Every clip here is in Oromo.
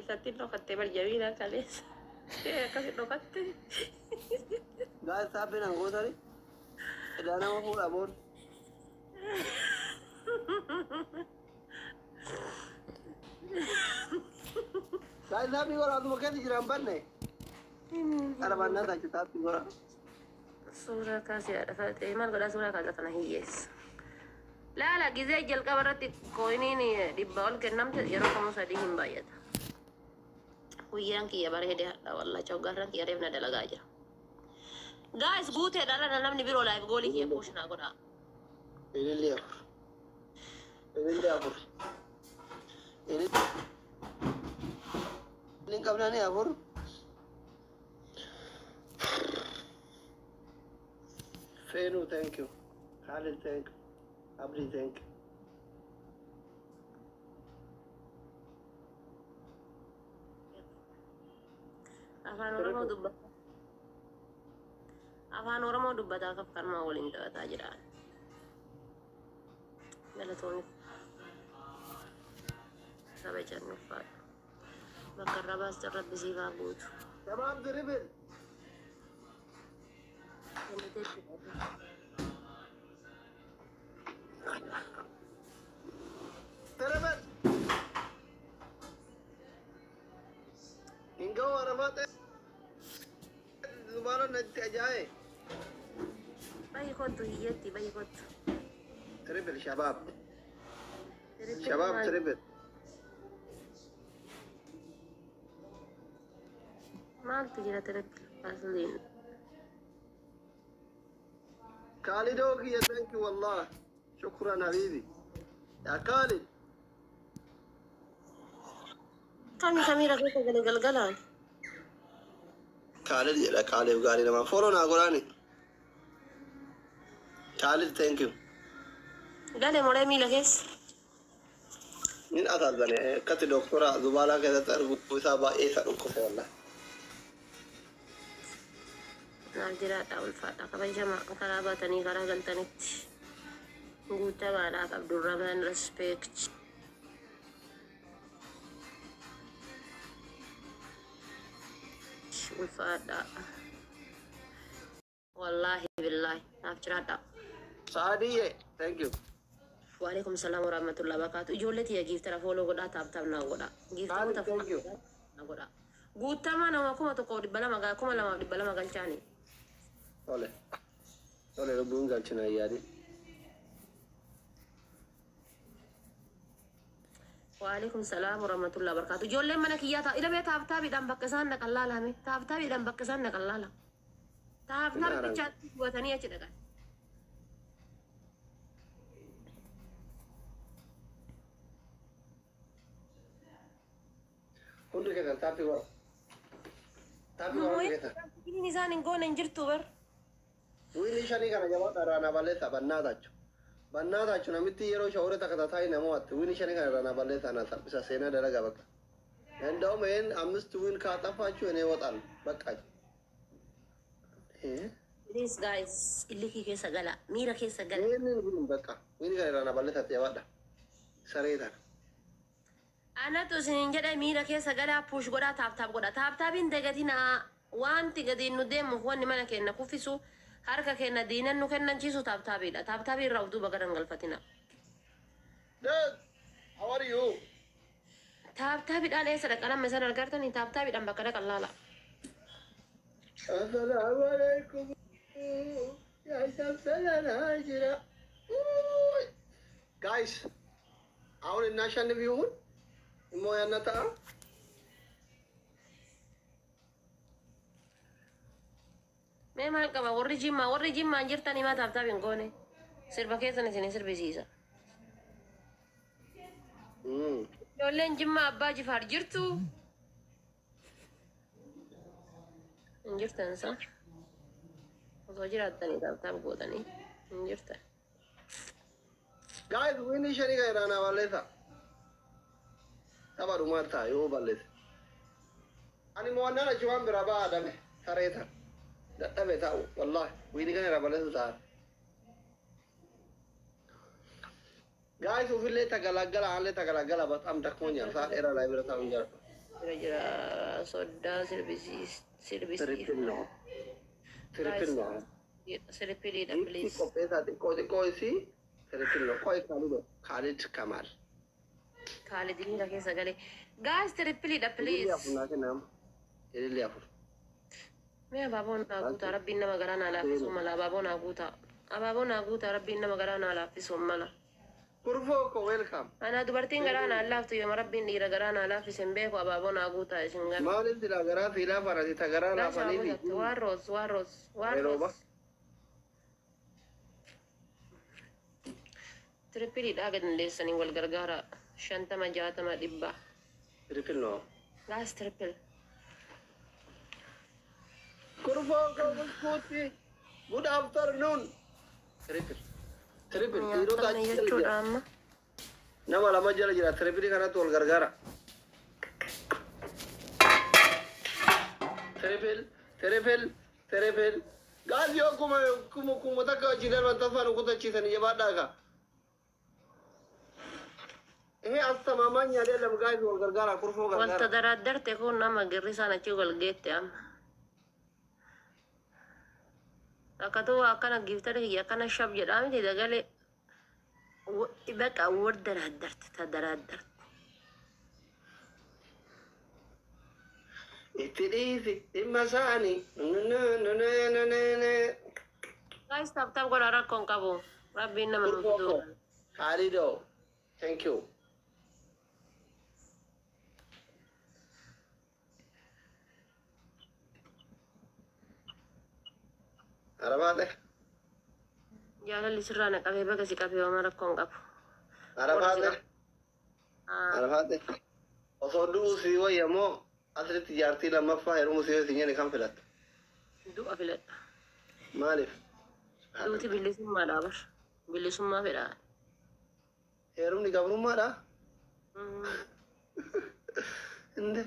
Isatti dhokattee barjabiidhaan kaleessa. Akkasi dhokatte. Guys, sabi ng grocery. Kaya naman po labon. Guys, sabi ko lang tumakit si Jiramban eh. Araban na tayo sabi ko lang. Suuraa kaasii haadha fa'aatee maal godhaa suuraa kaasaa kana hiyyeessa. Laala gizee jalqaba irratti kooyiniin dhibba ol kennamte yeroo kamuu sadii hin baay'ata. Guyyaan kiyya bareedee hadhaa wallaacha hoggaarran kiyya reefna dalagaa jira. Gaayis guutee dhala namni biroo laayif goolii kiyya kuushinaa godhaa. Ilillee afur. Ilillee afur. Ilillee qabnanii afur. Fenu, thank you. Khalid, thank you. Abdi, thank you. Afaan Oromoo dubbataa akka karmaa waliin taphataa jira. Galatoonni kabajan nuffaadha. Bakka irra baasta rabbi siifaa guutu. Tamam, dribble. Dribble. Ingo Arafat. Zubara najti ajaye. Bayi kottu hiyyetti bayi kottu. Dribble shabab. Shabab dribble. Maaltu jira triple asliin. Khalid okay, thank you والله. شكرا حبيبي. يا خالد. Kamira keessa galgalaan. Khalid jedha Khalid gaarii nama follow naa godhaani. Khalid thank you. Galee moree miila keessa. Nin atalbane kati doktora Zubala keessatti argu isaa baay'ee isa dhukkubse wallah. Naaf jiraadha ulfaadha kabajamaa karaa baatanii karaa galtanitti. Guutabaadhaa qabdurraman respect. Ulfaadha. Wallahi billahi naaf jiraadha. Saadiye thank you. Waalaikum salam warahmatullahi wabarakatuh. Ijoollee tiyya giiftara fooloo godhaa taaptaaf naa godhaa. Giiftamoota fooloo naa godhaa. Guutamaa nama kuma tokko dhibba lama kuma lama dhibba lama galchaani. Tole. Tole lubbuun galchina yaadi. Waalaikum salam warahmatullahi wabarakatuh. Ijoolleen mana kiyyaa ta'a. Ilmee taaptaabiidhaan bakka isaan naqan laalame. Taaptaabiidhaan bakka isaan naqan laala. Taaptaabi bichaatti hubatanii achi dhaqan. Hundi keessan taappi wara. Taappi wara keessan. Inni isaan hin goone hin jirtu bar. Wini shanii kana jamaa daraana balleessa bannaa tachu. Bannaa tachu namitti yeroo shaawore takka tataa hin namooti. Wini shanii kana daraana balleessa na taphisa seenaa dalagaa bakka. Enda'uuma een ammisti win kaaxafaachuu enee waxaan bakka. Please guys, illikii keessa gala. Miira keessa gala. Inni win bakka. Wini kana daraana balleessa jabaadha. Sareetaan. Anatu isin jedhe miira keessa galaa push godhaa taaptaap godha. Taaptaabiin dagatinaa wanti gadiin nu deemu wanni mana kenna kuffisu harka kenna diinan nu kennanchiisu taaptaabiidha. Taaptaabii irraa of duuba garan galfatina. Dad, how are you? Taaptaabiidhaan eessa dhaqan san argartanii taaptaabiidhaan bakka dhaqan laala. Assalaamu alaikum. Yaa sabsalanaa jira. Guys, አሁን እናሸንፍ ይሁን እሞ ያነታ Mee maal qaba warri jimmaa jirtanii maa taaptaabiin goone sirba keessan isin sirbisiisa. Ijoolleen jimmaa abbaa jifaar jirtu. Hin jirtan sa. Osoo jiraattanii taaptaap gootanii hin jirtan. Guys, wini shani ka irana balesa. Tabaru marta yo balesa. Ani mo wanna juwan biraba adame sareta. Datta beta wallahi wini ka irana balesa ta. Guys, ufille tagalagala ale tagalagala batam takmonya sa era library ta unjar. jira sodaa sirbisiif Trippillo. Trippillo. sirpiliidha Itti please. qopheessaa xiqqoo isii trippillo. Qo'i Khalid Kamal. Kaalidin hira keessa galee gaas sirpiliidha Ilillee afur please. naa kennamu. Ilillee afur. Mee abaaboon naa guutaa rabbiin nama garaa naa laaffisuu mala abaaboon naa guutaa. Abaaboon naa guutaa rabbiin nama garaa naa laaffisuu mala. Kurfoo ko welcome. Ana dubartiin garaa naa laaftu yooma rabbiin dhiira garaa naa laaffise hin beeku abaaboon naa guutaa isin gara. Maaliif silaa garaa fi laafa rasita garaa Gaashaa laafanii guutate waan roos waan roos waan Yeroo roos. Trippiliidhaa gad dandeessanii wal gargaara 50 60 100. trippillo. Gaas trippil. Kurfoo ko buskuutti. Good afternoon. Trippil. Trippil. Dhiirota Kana achi jala jechuudha jira. amma. Nama lama jala jira. Trippilii kanatti wal gargaara. Trippil. Gaas yoo kuma takka achi darban taffaan kutachiisanii jabaadhaa kaa. Astamamaan nyaadee lam gaas wal gargaara. Kurfoo Walta gargaara. daraddarte kun nama girrisaan achi wal geette amma. Akkatu akkana giftara kiyya akkana shab jedhaa miti dagalee baqa war daraddarte ta daraddarte. Itti dhiisi dhimma isaanii. Guys taphtaaf godha rakkoon qabu. Rabbiin nama nuuf duudha. Khalidoo. Thank you. Arabaate. Jaalalli sirraa na qabee baga si qabee homaa rakkoon qabu. Arabaate. Ah, Arabaate. Osoo du'uu sii wayya moo asirratti jaartii lammaffaa heerumuu sii wayya siin kan filattu. du'a filadha. Maaliif? Duuti bilisummaadhaa bar. Bilisummaa fedhaa. Heerumni gabrummaadha. Inde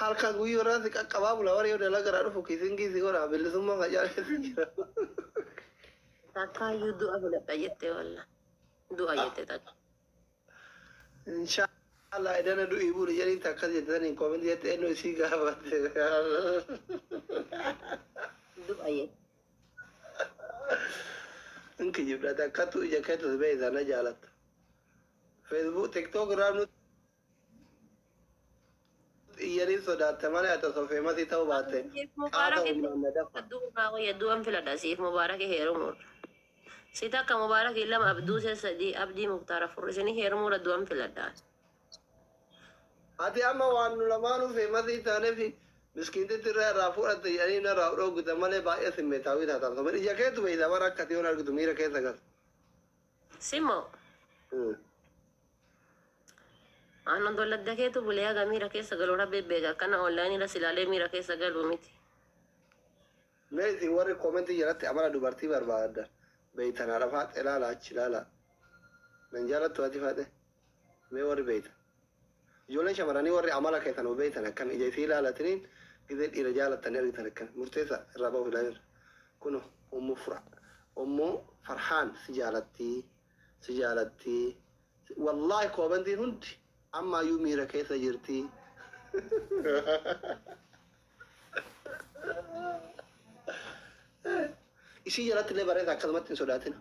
halkan guyyoo irratti qaqqabaa bula warri yoo dalagaa garaa dhufu kiisiin kiisii godha bilisummaa facaasee jira. Takkaayyuu du'a filadha jettee walla. Du'a jettee takka. Inshallah idan du'ii bulu jedhanii takkas jettanii koominti jettee eenyu isii gaafatte. Du'a jette. Inki jibdate akkattu ija keetus beeyta na jaalatta. Facebook, TikTok irraa nuti iyyanii sodaatte malee ati osoo feemasii ta'uu baatte qaata humnaan na dafa. Du'a wayya du'an filadha siif mubaarakii heerumuudha. Si takka mubaarakii lama abduu sadii abdii muktaara furri isinii heerumuudha du'an filadha. Ati amma waan nu lamaanuu feemasii taaneef miskiintitti irraa fudhatte jedhanii narraa dhoogguta malee baay'ee simmeetaawii taataan sobe ija keetu beeyta bara akkati yoon argitu miira keessa gas. Simmo aannan dolladda keetu bulee haga miira keessa galuu rabbi beeka akkana onlaayinii irra silaalee miira keessa galuu miti. Mee isin warri koomentii jalatti amala dubartii barbaadda beeytan haadha faaxe ilaala achi ilaala. Nan jaalattu ati faaxe mee warri beeytan. Ijoolleen shamarranii warri amala keessan beeytan akkam ija isii ilaalatiniin gizee dhiira jaalattanii argitan akkam murteessa irraa bahu ilaalirra. Kun ummu fura ummu farhaan si jaalattii. Wallaahi koomentiin hundi amma iyyuu miira keessa jirti. Isii jalatti illee bareeda akkasumatti hin sodaatin.